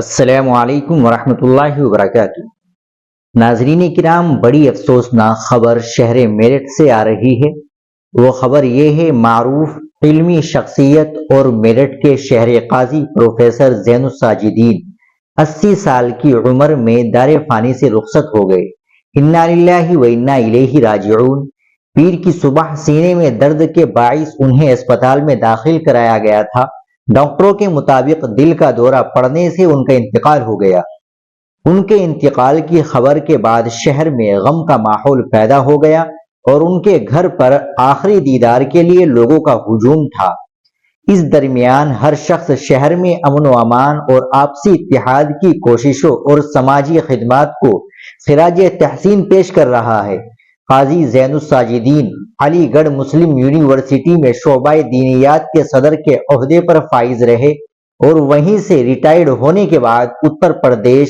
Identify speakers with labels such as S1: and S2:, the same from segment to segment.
S1: السلام علیکم ورحمۃ اللہ وبرکاتہ۔ ناظرین کرام، بڑی افسوسناک خبر شہر میرٹھ سے آ رہی ہے۔ وہ خبر یہ ہے، معروف علمی شخصیت اور میرٹھ کے شہر قاضی پروفیسر زین الساجدین 80 سال کی عمر میں دار فانی سے رخصت ہو گئے۔ انا للہ و انا الیہ راجعون۔ پیر کی صبح سینے میں درد کے باعث انہیں اسپتال میں داخل کرایا گیا تھا۔ ڈاکٹروں کے مطابق دل کا دورہ پڑنے سے ان کا انتقال ہو گیا۔ ان کے انتقال کی خبر کے بعد شہر میں غم کا ماحول پیدا ہو گیا اور ان کے گھر پر آخری دیدار کے لیے لوگوں کا ہجوم تھا۔ اس درمیان ہر شخص شہر میں امن و امان اور آپسی اتحاد کی کوششوں اور سماجی خدمات کو خراج تحسین پیش کر رہا ہے۔ قاضی زین الساجدین علی گڑھ مسلم یونیورسٹی میں شعبہ دینیات کے صدر کے عہدے پر فائز رہے اور وہیں سے ریٹائرڈ ہونے کے بعد اتر پردیش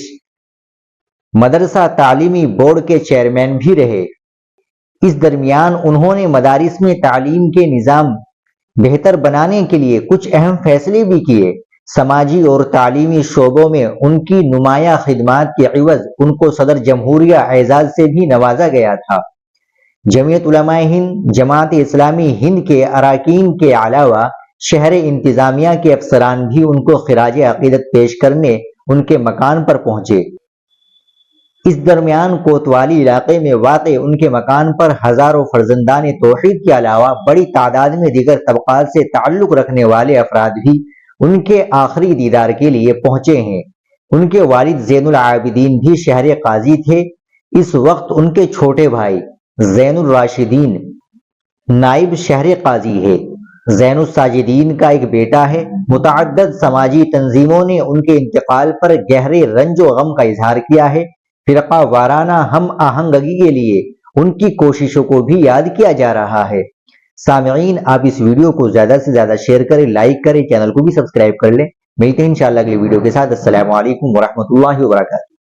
S1: مدرسہ تعلیمی بورڈ کے چیئرمین بھی رہے۔ اس درمیان انہوں نے مدارس میں تعلیم کے نظام بہتر بنانے کے لیے کچھ اہم فیصلے بھی کیے۔ سماجی اور تعلیمی شعبوں میں ان کی نمایاں خدمات کے عوض ان کو صدر جمہوریہ اعزاز سے بھی نوازا گیا تھا۔ جمعیت علماء ہند، جماعت اسلامی ہند کے اراکین کے علاوہ شہر انتظامیہ کے افسران بھی ان کو خراج عقیدت پیش کرنے ان کے مکان پر پہنچے۔ اس درمیان کوتوالی علاقے میں واقع ان کے مکان پر ہزاروں فرزندان توحید کے علاوہ بڑی تعداد میں دیگر طبقات سے تعلق رکھنے والے افراد بھی ان کے آخری دیدار کے لیے پہنچے ہیں۔ ان کے والد زین العابدین بھی شہر قاضی تھے۔ اس وقت ان کے چھوٹے بھائی زین الراشدین نائب شہر قاضی ہے۔ زین الساجدین کا ایک بیٹا ہے۔ متعدد سماجی تنظیموں نے ان کے انتقال پر گہرے رنج و غم کا اظہار کیا ہے۔ فرقہ وارانہ ہم آہنگی کے لیے ان کی کوششوں کو بھی یاد کیا جا رہا ہے۔ سامعین، آپ اس ویڈیو کو زیادہ سے زیادہ شیئر کریں، لائک کریں، چینل کو بھی سبسکرائب کر لیں۔ ملتے ہیں انشاءاللہ اگلی ویڈیو کے ساتھ۔ السلام علیکم ورحمۃ اللہ وبرکاتہ۔